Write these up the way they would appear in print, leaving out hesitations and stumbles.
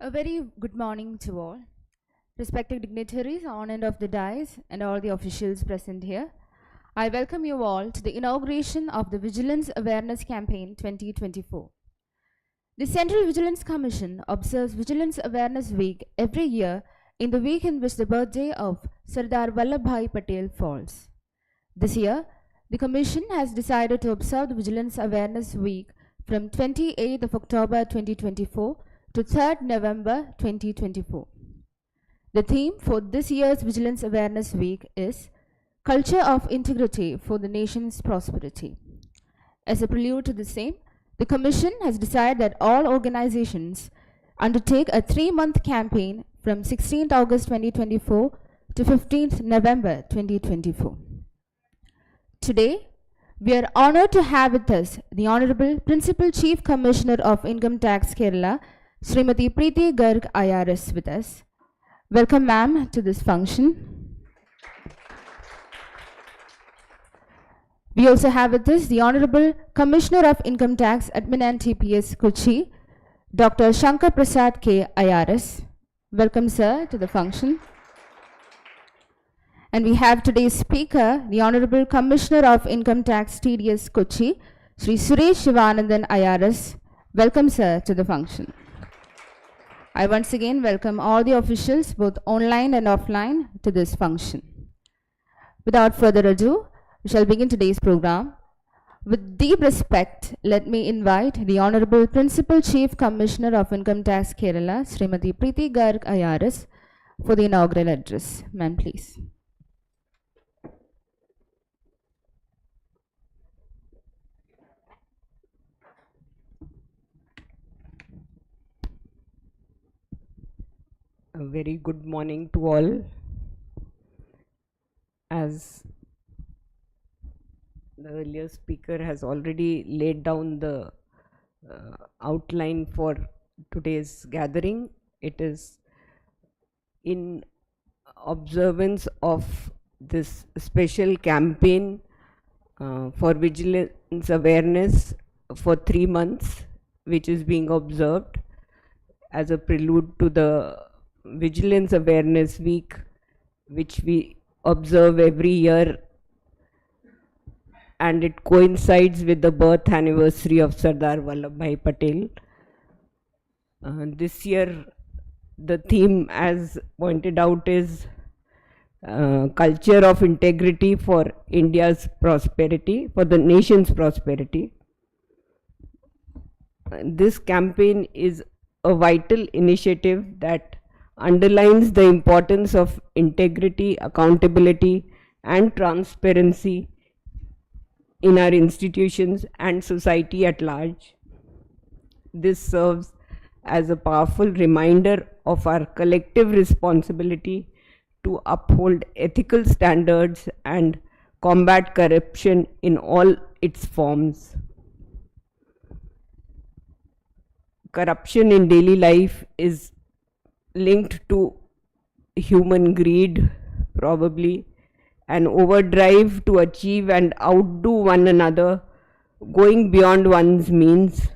A very good morning to all. Respected dignitaries on and off the dais and all the officials present here. I welcome you all to the inauguration of the Vigilance Awareness Campaign 2024. The Central Vigilance Commission observes Vigilance Awareness Week every year in the week in which the birthday of Sardar Vallabhbhai Patel falls. This year, the Commission has decided to observe the Vigilance Awareness Week from 28th of October 2024 to 3rd November 2024. The theme for this year's Vigilance Awareness Week is Culture of Integrity for the Nation's Prosperity. As a prelude to the same, the Commission has decided that all organizations undertake a 3-month campaign from 16th August 2024 to 15th November 2024. Today, we are honored to have with us the Honorable Principal Chief Commissioner of Income Tax Kerala, Srimati Preeti Garg IRS with us. Welcome, ma'am, to this function. We also have with us the Honorable Commissioner of Income Tax, Admin and TPS, Kochi, Dr. Shankar Prasad K. IRS. Welcome, sir, to the function. And we have today's speaker, the Honorable Commissioner of Income Tax, TDS, Kochi, Sri Suresh Shivanandan IRS. Welcome, sir, to the function. I once again welcome all the officials, both online and offline, to this function. Without further ado, we shall begin today's program. With deep respect, let me invite the Honorable Principal Chief Commissioner of Income Tax Kerala, Srimati Preeti Garg IRS, for the inaugural address. Ma'am, please. A very good morning to all. As the earlier speaker has already laid down the outline for today's gathering, it is in observance of this special campaign for vigilance awareness for 3 months, which is being observed as a prelude to the Vigilance Awareness Week, which we observe every year, and it coincides with the birth anniversary of Sardar Vallabhbhai Patel. This year, the theme, as pointed out, is culture of integrity for India's prosperity, for the nation's prosperity. This campaign is a vital initiative that underlines the importance of integrity, accountability, and transparency in our institutions and society at large. This serves as a powerful reminder of our collective responsibility to uphold ethical standards and combat corruption in all its forms. Corruption in daily life is linked to human greed, probably, an overdrive to achieve and outdo one another, going beyond one's means.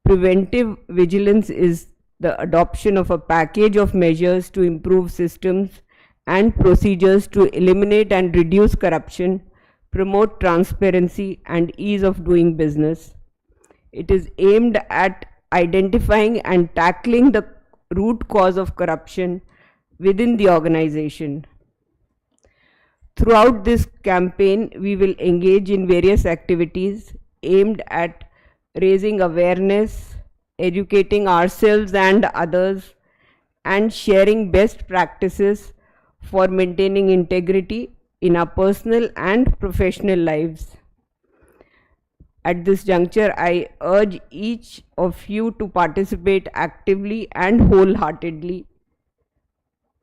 Preventive vigilance is the adoption of a package of measures to improve systems and procedures to eliminate and reduce corruption, promote transparency and ease of doing business. It is aimed at identifying and tackling the root cause of corruption within the organization. Throughout this campaign, we will engage in various activities aimed at raising awareness, educating ourselves and others, and sharing best practices for maintaining integrity in our personal and professional lives. At this juncture, I urge each of you to participate actively and wholeheartedly.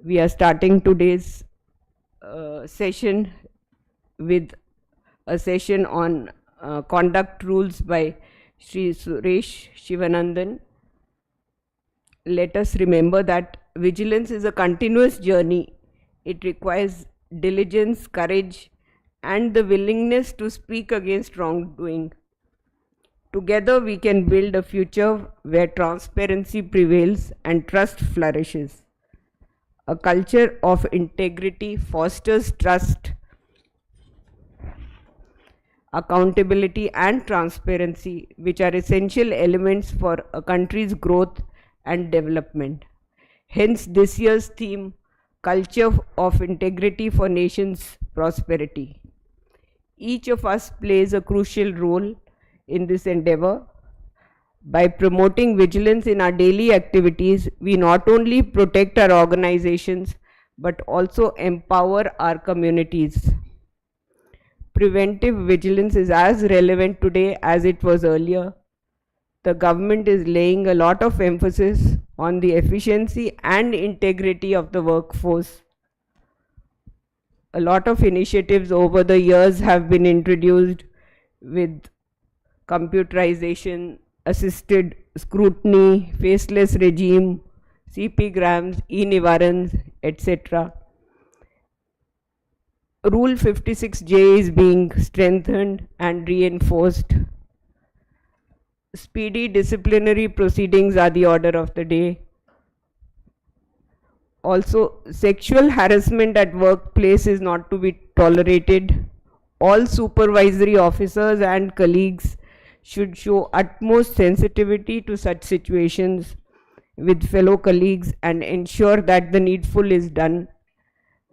We are starting today's session with a session on conduct rules by Sri Suresh Shivanandan. Let us remember that vigilance is a continuous journey. It requires diligence, courage, and the willingness to speak against wrongdoing. Together, we can build a future where transparency prevails and trust flourishes. A culture of integrity fosters trust, accountability, and transparency, which are essential elements for a country's growth and development. Hence, this year's theme, Culture of Integrity for Nation's Prosperity. Each of us plays a crucial role in this endeavor. By promoting vigilance in our daily activities, we not only protect our organizations but also empower our communities. Preventive vigilance is as relevant today as it was earlier. The government is laying a lot of emphasis on the efficiency and integrity of the workforce. A lot of initiatives over the years have been introduced with computerization, assisted scrutiny, faceless regime, CP grams, e-nivarans, etc. Rule 56J is being strengthened and reinforced. Speedy disciplinary proceedings are the order of the day. Also, sexual harassment at workplace is not to be tolerated. All supervisory officers and colleagues should show utmost sensitivity to such situations with fellow colleagues and ensure that the needful is done.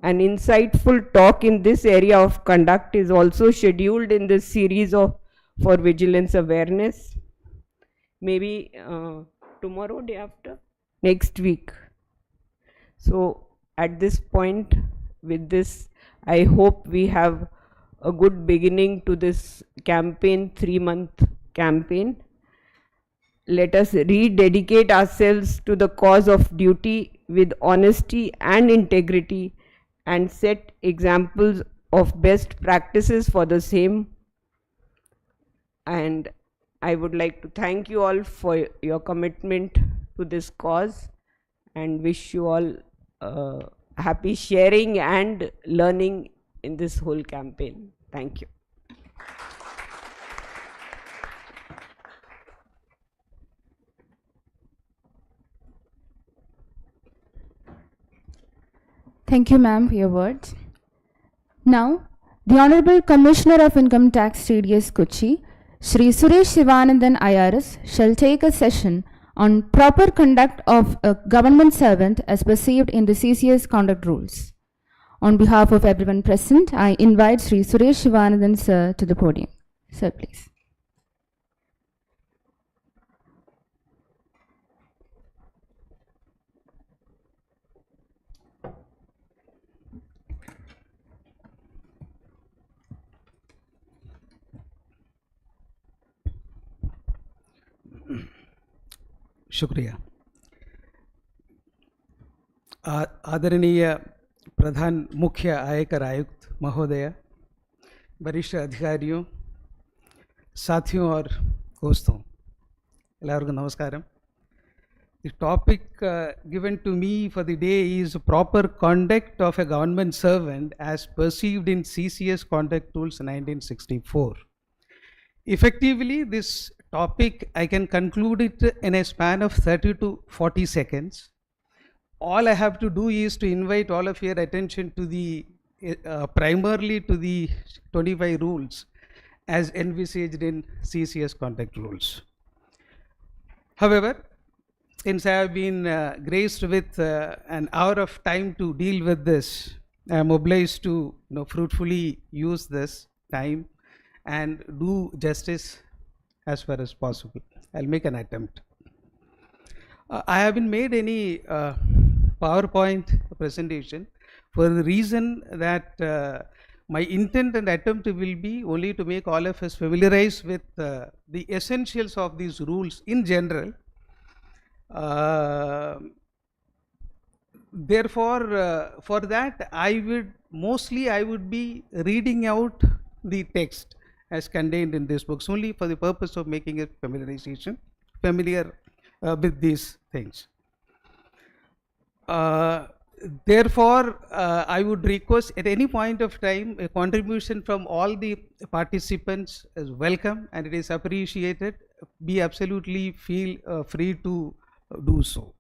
An insightful talk in this area of conduct is also scheduled in this series for vigilance awareness. Maybe tomorrow, day after, next week. So at this point, with this, I hope we have a good beginning to this campaign, 3-month campaign. Let us rededicate ourselves to the cause of duty with honesty and integrity and set examples of best practices for the same. And I would like to thank you all for your commitment to this cause and wish you all happy sharing and learning in this whole campaign. Thank you. Thank you, ma'am, for your words. Now, the Honorable Commissioner of Income Tax TDS Kochi, Shri Suresh Sivanandan IRS, shall take a session on proper conduct of a government servant as perceived in the CCS conduct rules. On behalf of everyone present, I invite Shri Suresh Sivanandan sir to the podium. Sir, please. शुक्रिया। आदरणीय प्रधान मुख्य आयकर आयुक्त महोदय, वरिष्ठ अधिकारियों, साथियों और दोस्तों, एल्लारिगू नमस्कारम। The topic given to me for the day is proper conduct of a government servant as perceived in CCS Conduct Rules 1964. Effectively, this topic I can conclude it in a span of 30 to 40 seconds. All I have to do is to invite all of your attention to the primarily to the 25 rules as envisaged in CCS Conduct Rules. However, since I have been graced with an hour of time to deal with this, I am obliged to fruitfully use this time and do justice as far as possible. I'll make an attempt. I haven't made any PowerPoint presentation for the reason that my intent and attempt will be only to make all of us familiarize with the essentials of these rules in general. Therefore, for that I would be reading out the text as contained in these books only for the purpose of making a familiar with these things. therefore, I would request at any point of time a contribution from all the participants is welcome and it is appreciated. Be absolutely feel free to do so.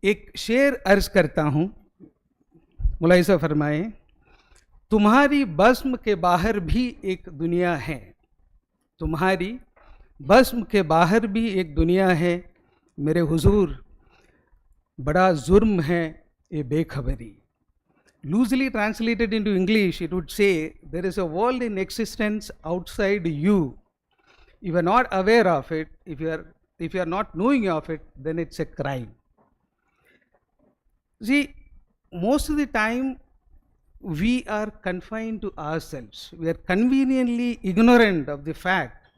एक शेर अर्ज करता हूँ, मुलाहिज़ा फरमाए। तुम्हारी बज़्म के बाहर भी एक दुनिया है, तुम्हारी बज़्म के बाहर भी एक दुनिया है, मेरे हुजूर बड़ा जुर्म है ये बेखबरी। Loosely translated into English, it would say there is a world in existence outside you. If you are not aware of it, if you are not knowing of it, then it's a crime. See, most of the time we are confined to ourselves. We are conveniently ignorant of the fact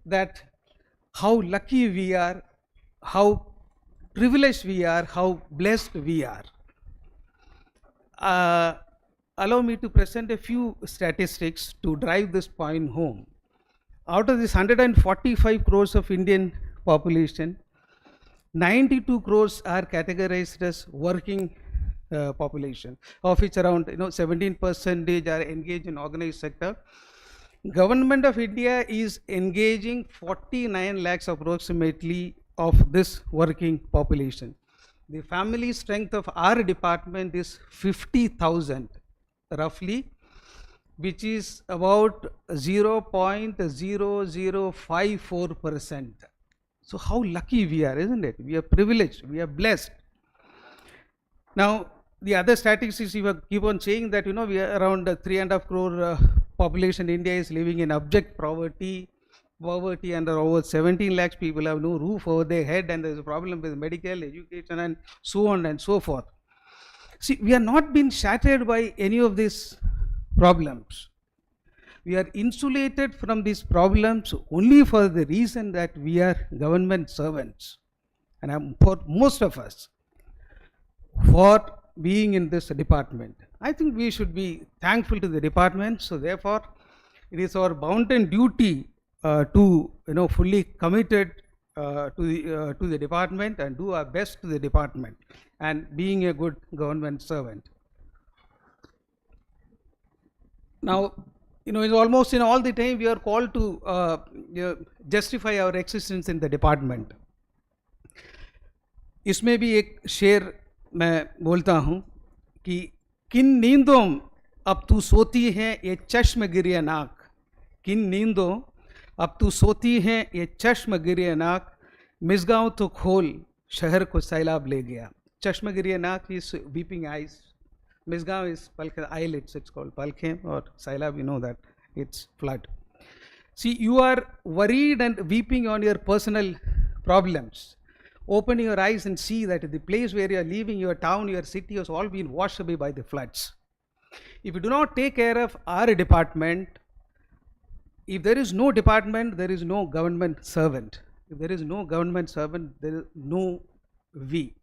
that how lucky we are, how privileged we are, how blessed we are. Allow me to present a few statistics to drive this point home. Out of this 145 crores of Indian population, 92 crores are categorized as working population, of which around 17% are engaged in organized sector. Government of India is engaging 49 lakhs approximately of this working population. The family strength of our department is 50,000 roughly, which is about 0.0054%. So how lucky we are, isn't it? We are privileged, we are blessed. Now, the other statistics you keep on saying that we are around 3.5 crore population in India is living in abject poverty, and over 17 lakhs people have no roof over their head, and there is a problem with medical, education, and so on and so forth. See, we are not been shattered by any of these problems. We are insulated from these problems only for the reason that we are government servants, and for most of us, for being in this department. I think we should be thankful to the department. So therefore, it is our bounden duty to fully committed to the department and do our best to the department and being a good government servant. Now, it's almost in all the time we are called to justify our existence in the department. इसमें भी एक शेर मैं बोलता हूँ कि किन नींदों अब तू सोती है ये चश्म गिरे नाक, किन नींदों अब तू सोती है ये चश्म गिरे नाक, मिसगांव तो खोल शहर को सैलाब ले गया. चश्म गिरे नाक is weeping eyes, Misgaon is palkhe, eyelids, it's called palkhe, or sailab, that it's flood. See, you are worried and weeping on your personal problems. Open your eyes and see that the place where you are living, your town, your city has all been washed away by the floods. If you do not take care of our department, if there is no department, there is no government servant. If there is no government servant, there is no we.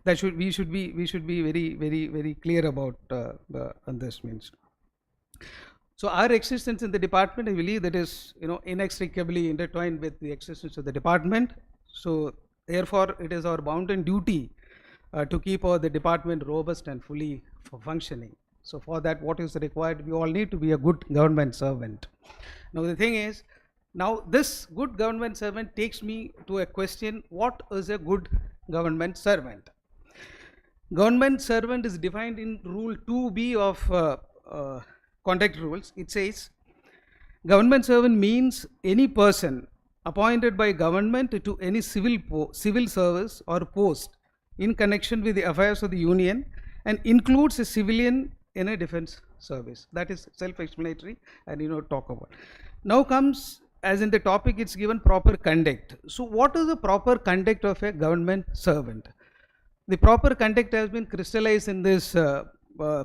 We should be very, very, very clear about this means. So our existence in the department, I believe that is inextricably intertwined with the existence of the department. So therefore, it is our bounden duty to keep the department robust and fully functioning. So for that, what is required? We all need to be a good government servant. Now the thing is, now this good government servant takes me to a question: what is a good government servant? Government servant is defined in Rule 2B of Conduct Rules. It says, government servant means any person appointed by government to any civil service or post in connection with the affairs of the Union and includes a civilian in a defense service. That is self-explanatory, and talk about. Now comes, as in the topic, it's given proper conduct. So what is the proper conduct of a government servant? The proper conduct has been crystallized in this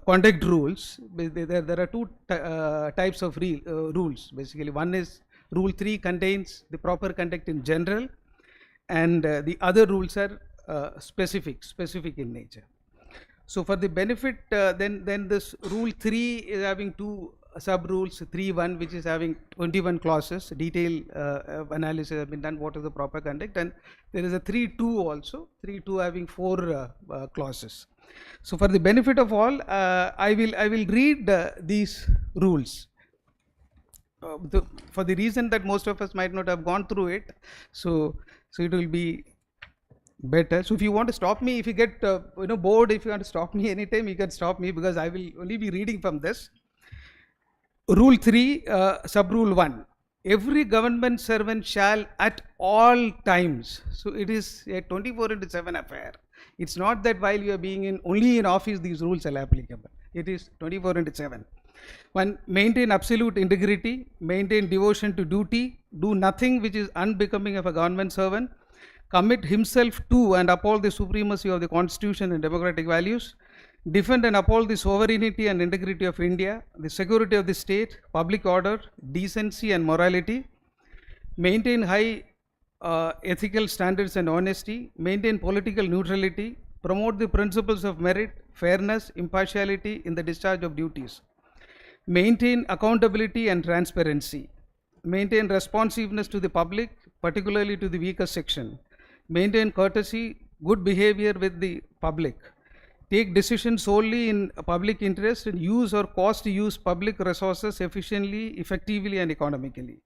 conduct rules. There are two types of rules basically. One is Rule 3 contains the proper conduct in general, and the other rules are specific in nature. So for the benefit, then this Rule 3 is having two sub rules 3.1, which is having 21 clauses. Detailed analysis has been done. What is the proper conduct? And there is a 3.2 also. 3.2 having 4 clauses. So for the benefit of all, I will read these rules. For the reason that most of us might not have gone through it, so it will be better. So if you want to stop me, if you get bored, if you want to stop me anytime, you can stop me, because I will only be reading from this. Rule 3, sub rule 1. Every government servant shall at all times. So it is a 24/7 affair. It's not that while you are being only in office these rules are applicable. It is 24/7. 1. Maintain absolute integrity, maintain devotion to duty, do nothing which is unbecoming of a government servant, commit himself to and uphold the supremacy of the Constitution and democratic values, defend and uphold the sovereignty and integrity of India, the security of the state, public order, decency and morality, maintain high ethical standards and honesty, maintain political neutrality, promote the principles of merit, fairness, impartiality in the discharge of duties, maintain accountability and transparency, maintain responsiveness to the public, particularly to the weaker section, maintain courtesy, good behavior with the public, take decisions solely in public interest, and use or cause to use public resources efficiently, effectively and economically,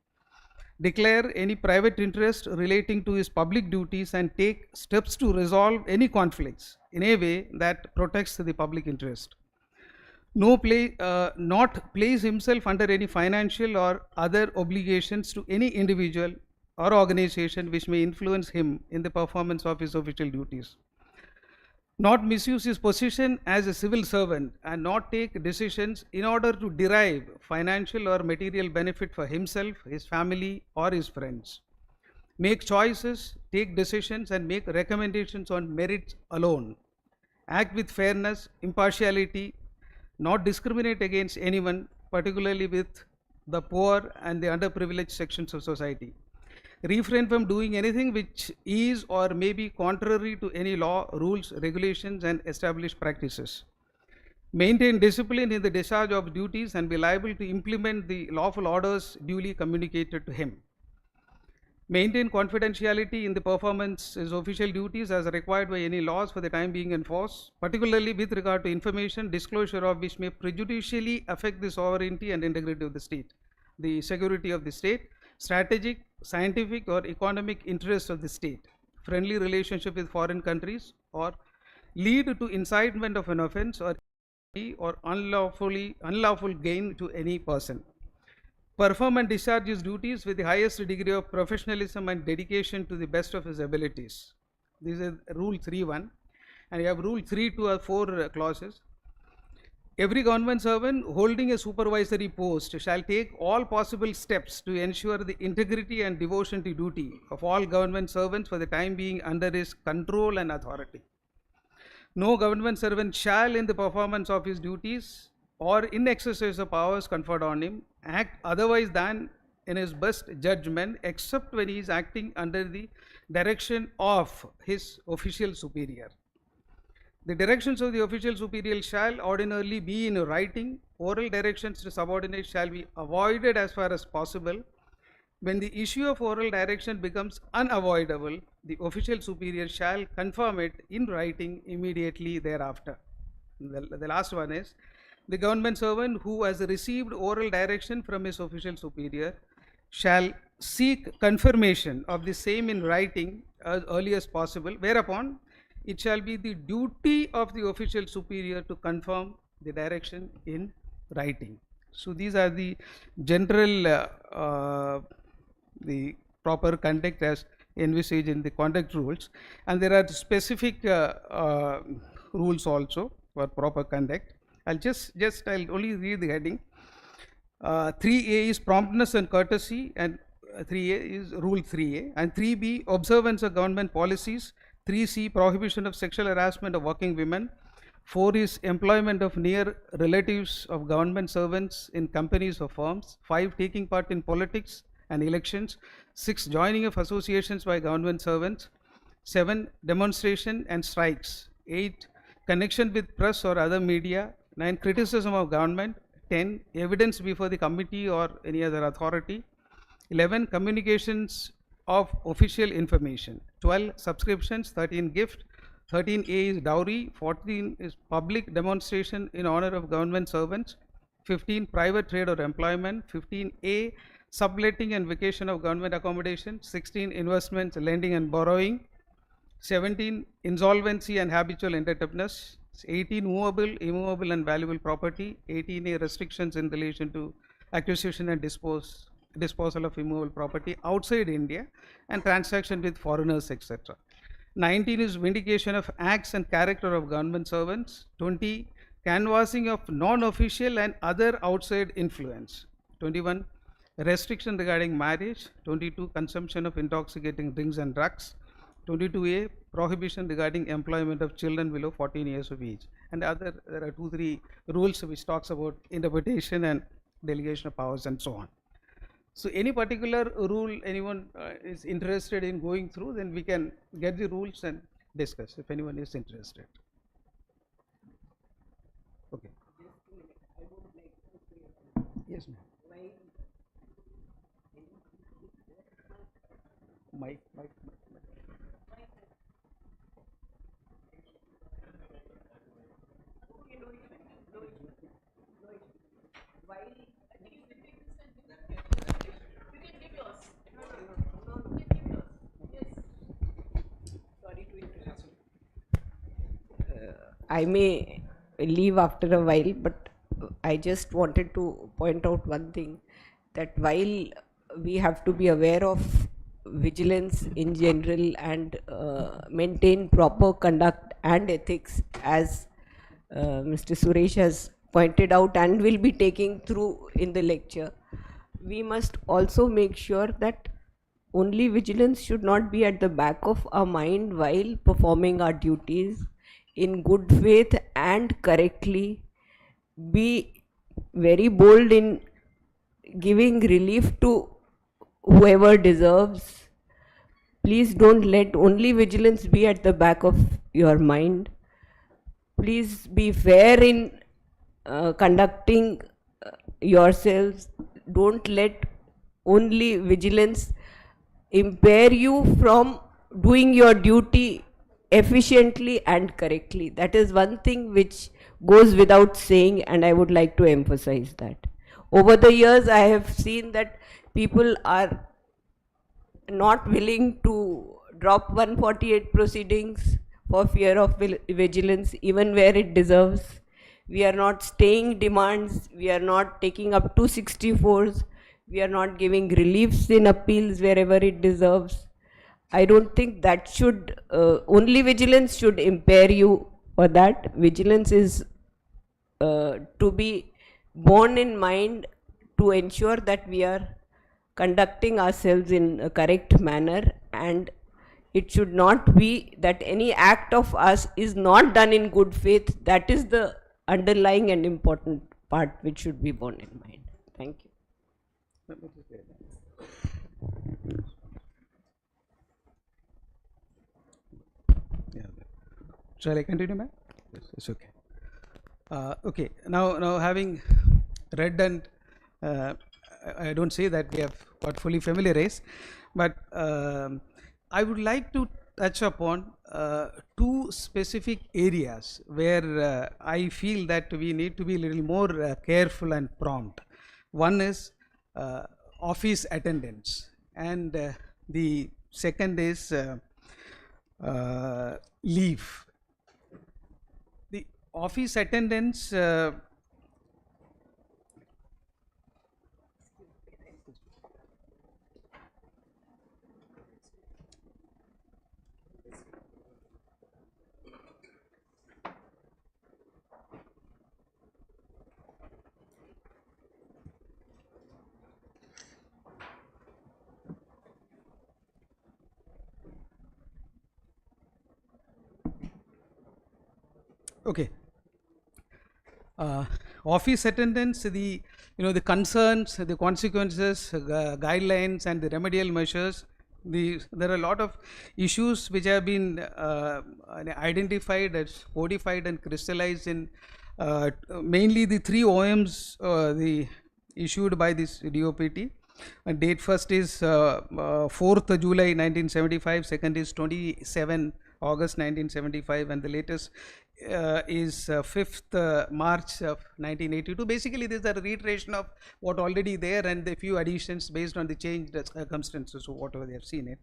declare any private interest relating to his public duties and take steps to resolve any conflicts in a way that protects the public interest. Not place himself under any financial or other obligations to any individual or organization which may influence him in the performance of his official duties. Not misuse his position as a civil servant and not take decisions in order to derive financial or material benefit for himself, his family or his friends. Make choices, take decisions and make recommendations on merits alone. Act with fairness, impartiality, not discriminate against anyone, particularly with the poor and the underprivileged sections of society. Refrain from doing anything which is or may be contrary to any law, rules, regulations and established practices. Maintain discipline in the discharge of duties and be liable to implement the lawful orders duly communicated to him. Maintain confidentiality in the performance of his official duties as required by any laws for the time being enforced, particularly with regard to information, disclosure of which may prejudicially affect the sovereignty and integrity of the state, the security of the state, strategic, scientific or economic interests of the state, friendly relationship with foreign countries, or lead to incitement of an offense or unlawful gain to any person. Perform and discharge his duties with the highest degree of professionalism and dedication to the best of his abilities. This is rule 3.1, and you have rule 3.2 or 4 clauses. Every government servant holding a supervisory post shall take all possible steps to ensure the integrity and devotion to duty of all government servants for the time being under his control and authority. No government servant shall, in the performance of his duties or in exercise of powers conferred on him, act otherwise than in his best judgment, except when he is acting under the direction of his official superior. The directions of the official superior shall ordinarily be in writing. Oral directions to subordinates shall be avoided as far as possible. When the issue of oral direction becomes unavoidable, the official superior shall confirm it in writing immediately thereafter. The last one is, the government servant who has received oral direction from his official superior shall seek confirmation of the same in writing as early as possible, whereupon it shall be the duty of the official superior to confirm the direction in writing. So these are the general the proper conduct as envisaged in the conduct rules, and there are specific rules also for proper conduct. I'll only read the heading. 3A is promptness and courtesy, and 3A is rule 3A, and 3B observance of government policies, 3C prohibition of sexual harassment of working women, 4 is employment of near relatives of government servants in companies or firms, 5 taking part in politics and elections, 6 joining of associations by government servants, 7 demonstration and strikes, 8 connection with press or other media, 9 criticism of government, 10. Evidence before the committee or any other authority. 11. Communications of official information. 12. Subscriptions. 13. Gift. 13A is dowry. 14 is public demonstration in honor of government servants. 15. Private trade or employment. 15A. Subletting and vacation of government accommodation. 16. Investments, lending and borrowing. 17. Insolvency and habitual indebtedness. 18. Movable, immovable and valuable property. 18A. Restrictions in relation to acquisition and disposal of immovable property outside India and transaction with foreigners, etc. 19 is vindication of acts and character of government servants. 20. Canvassing of non-official and other outside influence. 21. Restriction regarding marriage. 22. Consumption of intoxicating drinks and drugs. 22A. Prohibition regarding employment of children below 14 years of age. And there are 2-3 rules which talks about interpretation and delegation of powers and so on. So any particular rule anyone is interested in going through, then we can get the rules and discuss if anyone is interested. Okay. Yes, ma'am. Mic. I may leave after a while, but I just wanted to point out one thing, that while we have to be aware of vigilance in general and maintain proper conduct and ethics, as Mr. Suresh has pointed out and will be taking through in the lecture, we must also make sure that only vigilance should not be at the back of our mind while performing our duties in good faith and correctly. Be very bold in giving relief to whoever deserves. Please don't let only vigilance be at the back of your mind. Please be fair in conducting yourselves. Don't let only vigilance impair you from doing your duty efficiently and correctly. That is one thing which goes without saying, and I would like to emphasize that. Over the years, I have seen that people are not willing to drop 148 proceedings for fear of vigilance, even where it deserves. We are not staying demands, we are not taking up 264s, we are not giving reliefs in appeals wherever it deserves. I don't think that should, only vigilance should impair you for that. Vigilance is to be borne in mind to ensure that we are conducting ourselves in a correct manner, and it should not be that any act of us is not done in good faith. That is the underlying and important part which should be borne in mind. Thank you. Shall I continue, ma'am? Yes, it's okay. Okay. Now having read and I don't say that we have got fully familiarized, but I would like to touch upon two specific areas where I feel that we need to be a little more careful and prompt. One is office attendance, and the second is leave. The office attendance okay. Office attendance, the concerns, the consequences, guidelines, and the remedial measures. There are a lot of issues which have been identified, as codified, and crystallized in mainly the three OMs the issued by this DOPT. And date first is 4th July 1975, second is 27 August 1975, and the latest is 5th March of 1982. Basically, these are a reiteration of what already there and a few additions based on the changed circumstances or whatever they have seen it.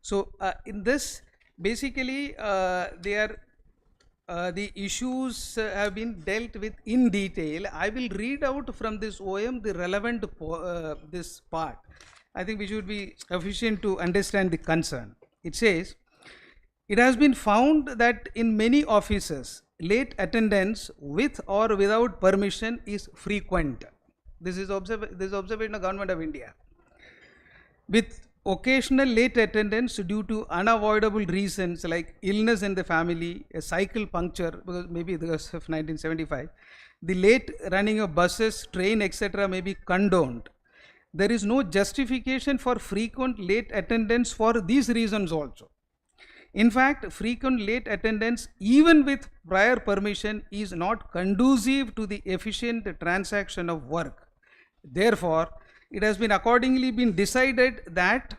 So, in this, basically, they are the issues have been dealt with in detail. I will read out from this OM the relevant this part. I think we should be sufficient to understand the concern. It says, it has been found that in many offices, late attendance with or without permission is frequent. This is observation of Government of India. With occasional late attendance due to unavoidable reasons like illness in the family, a cycle puncture, because maybe because of 1975, the late running of buses, train, etc. may be condoned. There is no justification for frequent late attendance for these reasons also. In fact, frequent late attendance, even with prior permission, is not conducive to the efficient transaction of work. Therefore, it has been accordingly been decided that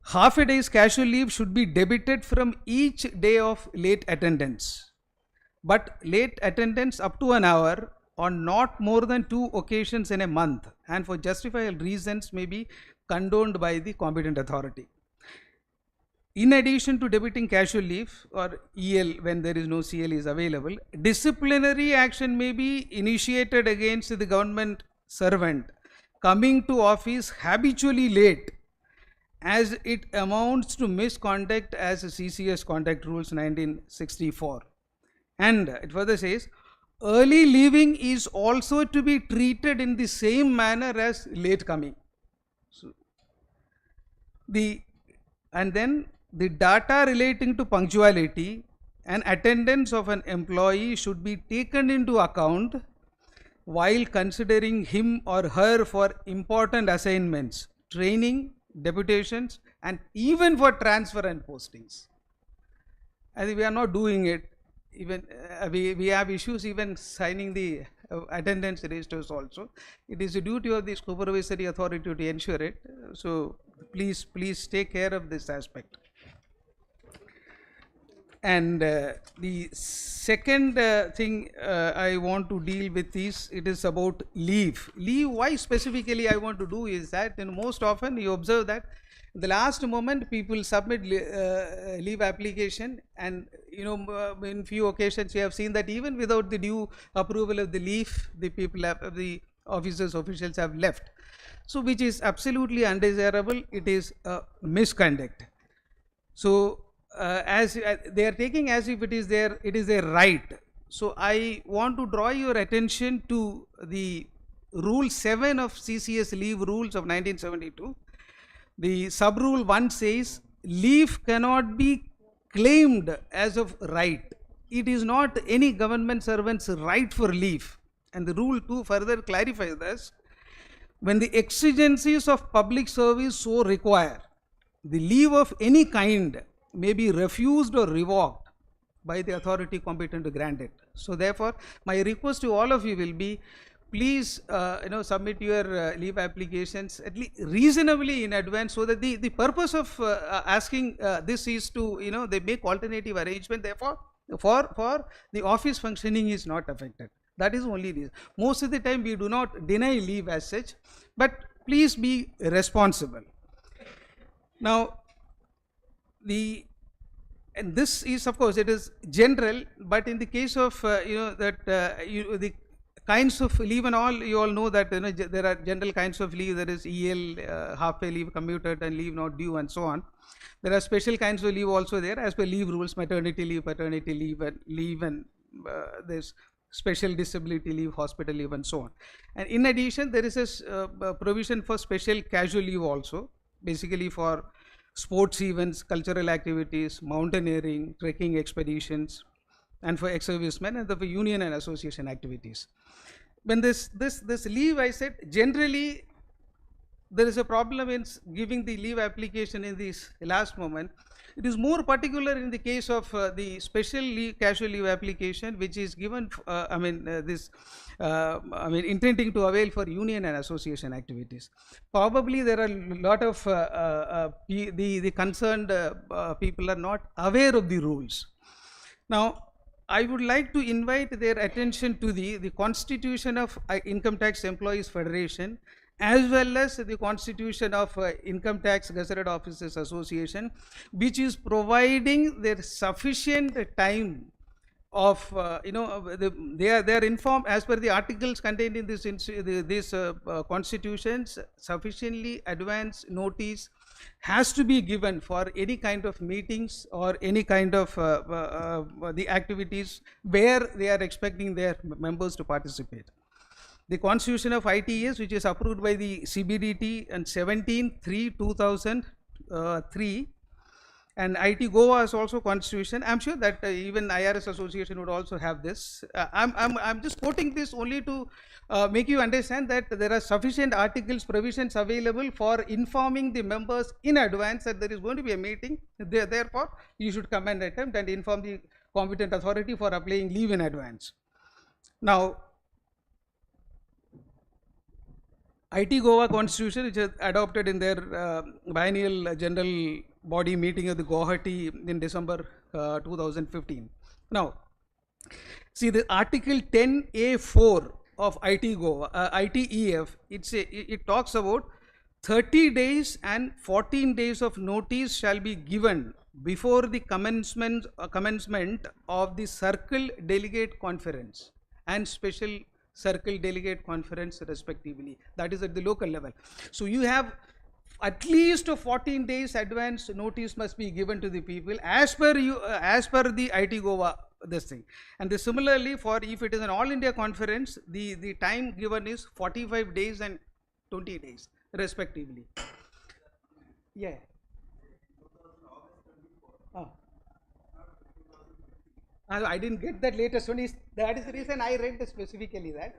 half a day's casual leave should be debited from each day of late attendance. But late attendance up to an hour on not more than 2 occasions in a month and for justifiable reasons may be condoned by the competent authority. In addition to debiting casual leave or EL when there is no CL is available, disciplinary action may be initiated against the government servant coming to office habitually late, as it amounts to misconduct as CCS Conduct Rules 1964. And it further says, early leaving is also to be treated in the same manner as late coming. So, and then the data relating to punctuality and attendance of an employee should be taken into account while considering him or her for important assignments, training, deputations, and even for transfer and postings. I think we are not doing it. Even we have issues even signing the attendance registers also. It is the duty of the supervisory authority to ensure it. So please take care of this aspect. And the second thing I want to deal with is, it is about leave. Leave, why specifically I want to do is that, most often you observe that the last moment people submit leave application, and in few occasions we have seen that even without the due approval of the leave, the people have, the officials have left. So which is absolutely undesirable. It is misconduct. So as they are taking as if it is their right. So I want to draw your attention to the Rule 7 of CCS Leave Rules of 1972. The sub rule 1 says leave cannot be claimed as of right. It is not any government servant's right for leave. And the Rule 2 further clarifies this. When the exigencies of public service so require, the leave of any kind may be refused or revoked by the authority competent to grant it. So therefore, my request to all of you will be, please submit your leave applications at least reasonably in advance, so that the purpose of asking this is to they make alternative arrangement. Therefore, for the office functioning is not affected. That is only reason. Most of the time we do not deny leave as such, but please be responsible. Now, and this is, of course, it is general, but in the case of the kinds of leave and all, you all know that there are general kinds of leave. There is EL, half-pay leave, commuted, and leave not due, and so on. There are special kinds of leave also there as per leave rules: maternity leave, paternity leave, and there's special disability leave, hospital leave, and so on. And in addition, there is a provision for special casual leave also, basically for sports events, cultural activities, mountaineering, trekking expeditions, and for ex-servicemen, and for union and association activities. When this leave, I said, generally there is a problem in giving the leave application in this last moment. It is more particular in the case of the special leave, casual leave application, which is given, intending to avail for union and association activities. Probably there are a lot of the concerned people are not aware of the rules. Now, I would like to invite their attention to the Constitution of Income Tax Employees Federation, as well as the Constitution of Income Tax Gazetted Officers Association, which is providing their sufficient time of they are informed as per the articles contained in this constitutions. Sufficiently advance notice has to be given for any kind of meetings or any kind of the activities where they are expecting their members to participate. The Constitution of ITS, which is approved by the CBDT on 17/3/2003, and IT Goa is also constitution. I'm sure that even IRS Association would also have this. I'm just quoting this only to make you understand that there are sufficient articles, provisions available for informing the members in advance that there is going to be a meeting. Therefore, you should come and attempt and inform the competent authority for applying leave in advance. Now, IT Goa Constitution, which is adopted in their biennial general body meeting of the Guwahati in December 2015. Now, see the Article 10A4 of IT Goa, ITEF, it talks about 30 days and 14 days of notice shall be given before the commencement of the Circle Delegate Conference and Special Circle Delegate Conference respectively. That is at the local level. So you have at least 14 days advance notice must be given to the people as per the IT Goa this thing. And similarly, for if it is an all India conference, the time given is 45 days and 20 days respectively. Yeah. I didn't get that latest one. That is the reason I read specifically that.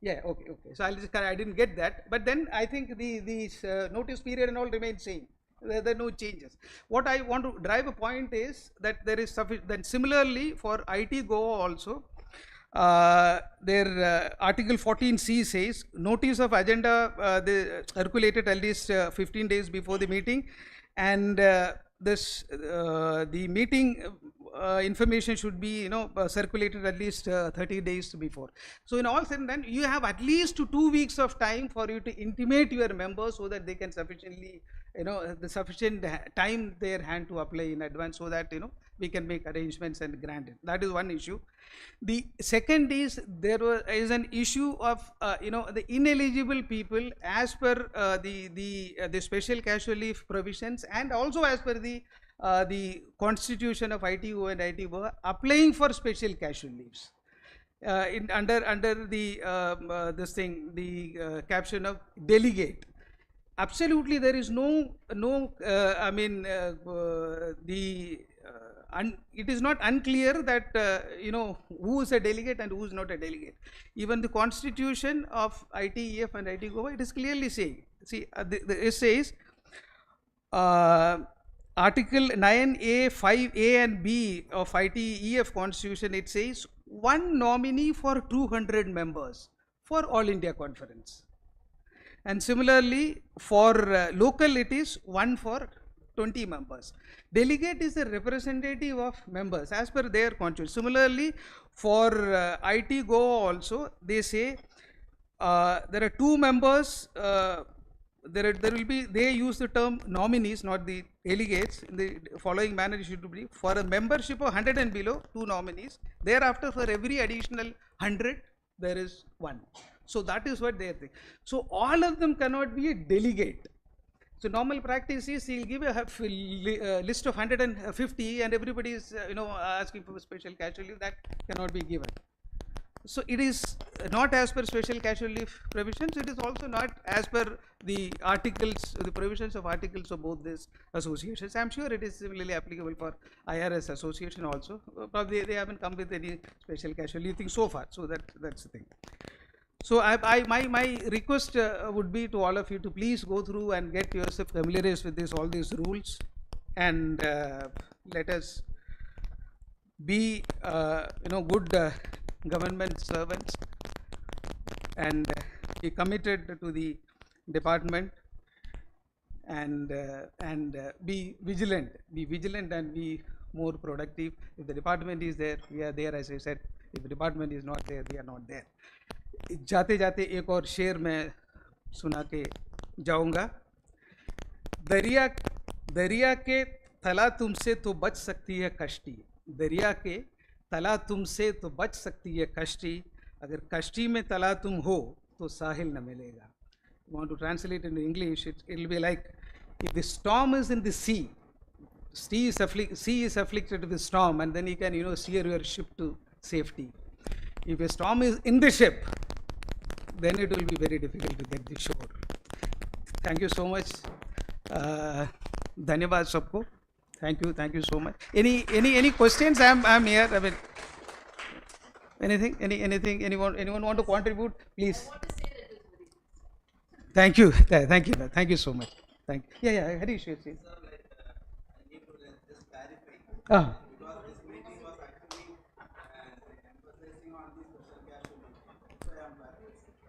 Yeah, okay. So I didn't get that. But then I think the notice period and all remain same. There are no changes. What I want to drive a point is that there is sufficient. Then similarly for IT Goa also, their Article 14C says notice of agenda they circulated at least 15 days before the meeting, and the meeting information should be circulated at least 30 days before. So in all said and done, you have at least 2 weeks of time for you to intimate your members so that they can sufficiently the sufficient time their hand to apply in advance, so that we can make arrangements and grant it. That is one issue. The second is there is an issue of the ineligible people as per the special casual leave provisions, and also as per the Constitution of ITO and ITO applying for special casual leaves. Under the this thing, the caption of delegate. Absolutely, there is it is not unclear that who is a delegate and who is not a delegate. Even the Constitution of ITEF and IT Goa, it is clearly saying. See, it says Article 9A, 5A and B of ITEF Constitution, it says one nominee for 200 members for All India Conference. And similarly, for local it is 1 for 20 members. Delegate is a representative of members as per their constitution. Similarly, for IT Goa also, they say there are 2 members. There will be, they use the term nominees, not the delegates. In the following manner, it should be for a membership of 100 and below, 2 nominees. Thereafter, for every additional 100, there is 1. So that is what they think. So all of them cannot be a delegate. So normal practice is he'll give a list of 150 and everybody is asking for a special casual leave. That cannot be given. So it is not as per special casual leave provisions. It is also not as per the articles, the provisions of articles of both these associations. I'm sure it is similarly applicable for IRS Association also. Probably they haven't come with any special casual leave thing so far. So that's the thing. So my request would be to all of you to please go through and get yourself familiarized with this, all these rules, and let us be good government servants, and be committed to the department, and be vigilant and be more productive. If the department is there, we are there, as I said. If the department is not there, we are not there. जाते जाते एक और शेर मैं सुना के जाऊंगा. दरिया दरिया के तला तुमसे तो बच सकती है कश्ती. दरिया के तला तुमसे तो बच सकती है कश्ती. अगर कश्ती में तला तुम हो तो साहिल न मिलेगा. You want to translate into English, it will be like, if the storm is in the sea, sea is afflicted with storm, and then you can steer your ship to safety. If a storm is in the ship, then it will be very difficult to get the shore. Thank you so much. Dhanyabad sabko. Thank you so much. Any questions? I'm here. I mean, anything? Anyone want to contribute? Please. Thank you so much. Thank you. Yeah, Harish, yes. Ah.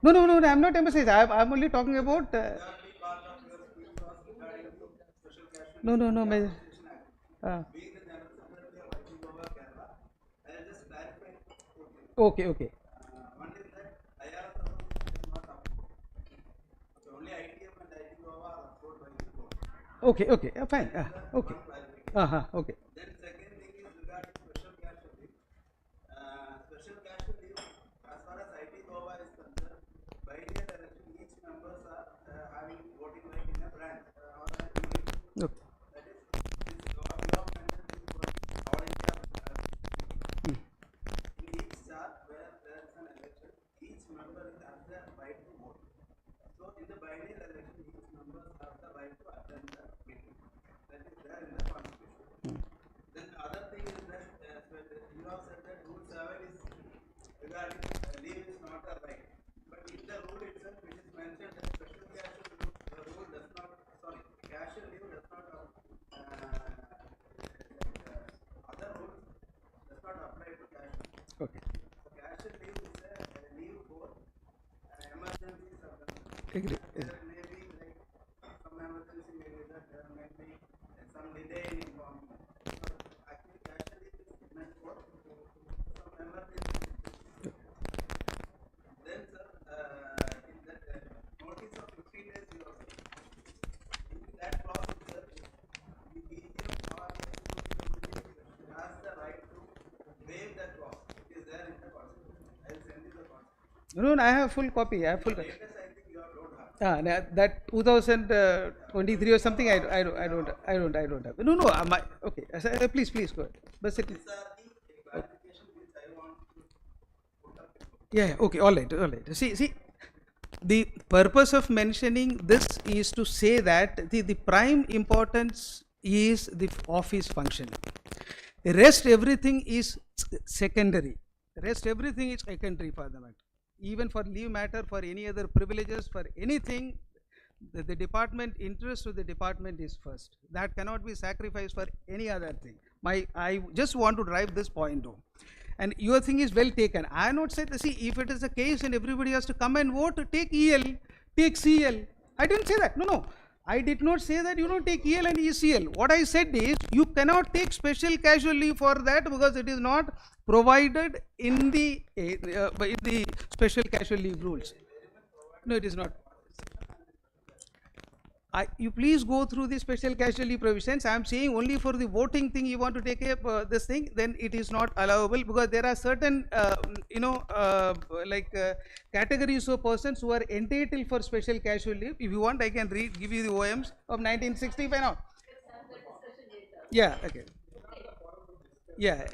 No, I'm not emphasizing. I'm only talking about. No. Okay. Okay, fine. Okay. Okay. Then second thing is regarding special cash relief. Special cash relief, as far as IT Goa is concerned, by the election, each members are having voting right in a branch or a unit. Okay. That is, this law mentioned is for all India. In each chart where there is an election, each member has the right to vote. So in the biennial election, each members have the right to attend the meeting. That is there in the constitution. Then the other thing is that you have said that rule 7 is regarding leave is not a right. But in the rule itself, it is mentioned that special cash leave does not other rules does not apply to cash leave. Okay. So cash leave is a leave for emergency circumstances. Agree. There may be like some emergency, maybe that there may be some delay in informing. So actually cash leave is meant for some emergency. Then sir, in that notice of 15 days you have said, in that clause itself, the PGM or has the right to waive that clause. It is there in the constitution. I will send you the constitution. No, I have full copy. I think you don't have. that 2023 or something. I don't have. No. Okay. Please go ahead. But These are the clarification which I want to put up. yeah. Okay. All right. See. The purpose of mentioning this is to say that the prime importance is the office functioning. The rest everything is secondary. For the matter. Even for leave matter, for any other privileges, for anything, the department interest of the department is first. That cannot be sacrificed for any other thing. I just want to drive this point home. And your thing is well taken. I have not said, see, if it is the case and everybody has to come and vote, take EL, take CL. I didn't say that. No. I did not say that take EL and ECL. What I said is, you cannot take special casual leave for that because it is not provided in the special casual leave rules. No, it is not. You please go through the special casual leave provisions. I am saying only for the voting thing you want to take up this thing, then it is not allowable because there are certain categories of persons who are entitled for special casual leave. If you want, I can give you the OMs of 1965 now. Yeah, okay. Yeah.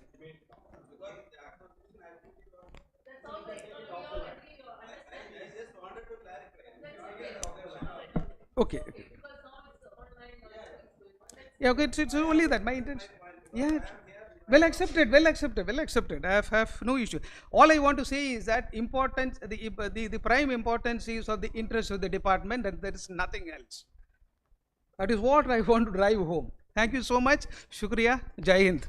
Okay. Yeah, okay, it's only that. My intention. Yeah. Well accepted, well accepted, well accepted. I have no issue. All I want to say is that importance, the prime importance is of the interest of the department, and there is nothing else. That is what I want to drive home. Thank you so much. Shukriya. Jai Hind.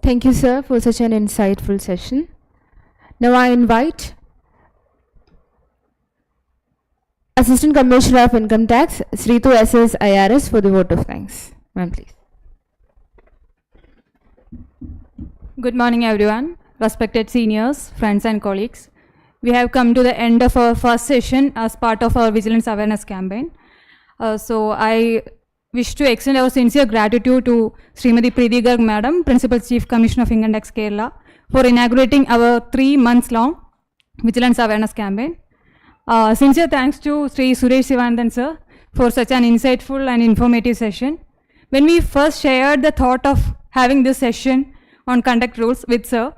Thank you, sir, for such an insightful session. Now I invite Assistant Commissioner of Income Tax, Sritu SS IRS, for the vote of thanks. Ma'am, please. Good morning, everyone. Respected seniors, friends and colleagues. We have come to the end of our first session as part of our Vigilance Awareness campaign. So I wish to extend our sincere gratitude to Srimati Preeti Garg Madam, Principal Chief Commissioner of Income Tax Kerala, for inaugurating our 3 months long Vigilance Awareness campaign. Sincere thanks to Sri Suresh Sivanandan sir for such an insightful and informative session. When we first shared the thought of having this session on conduct rules with sir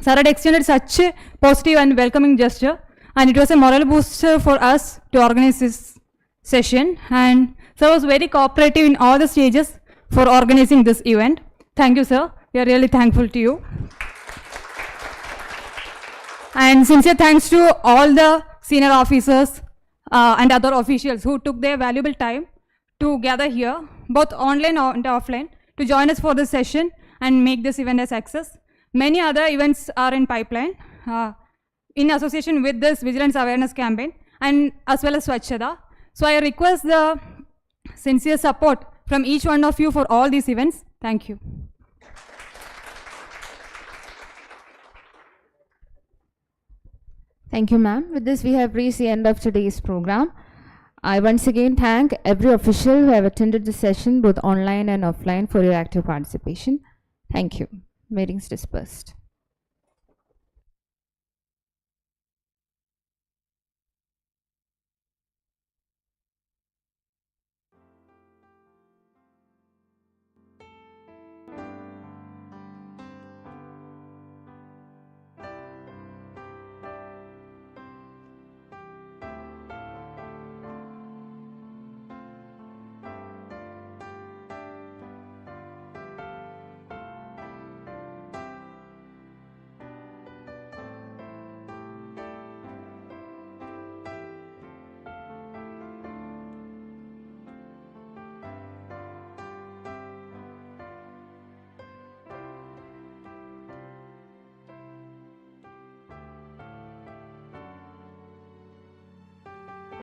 had extended such a positive and welcoming gesture, and it was a moral booster for us to organize this session, and sir was very cooperative in all the stages for organizing this event. Thank you, sir. We are really thankful to you. And sincere thanks to all the senior officers and other officials who took their valuable time to gather here, both online and offline, to join us for this session and make this event a success. Many other events are in pipeline in association with this Vigilance Awareness campaign and as well as Swachhata. So I request the sincere support from each one of you for all these events. Thank you. Thank you, ma'am. With this, we have reached the end of today's program. I once again thank every official who have attended the session, both online and offline, for your active participation. Thank you. Meetings dispersed.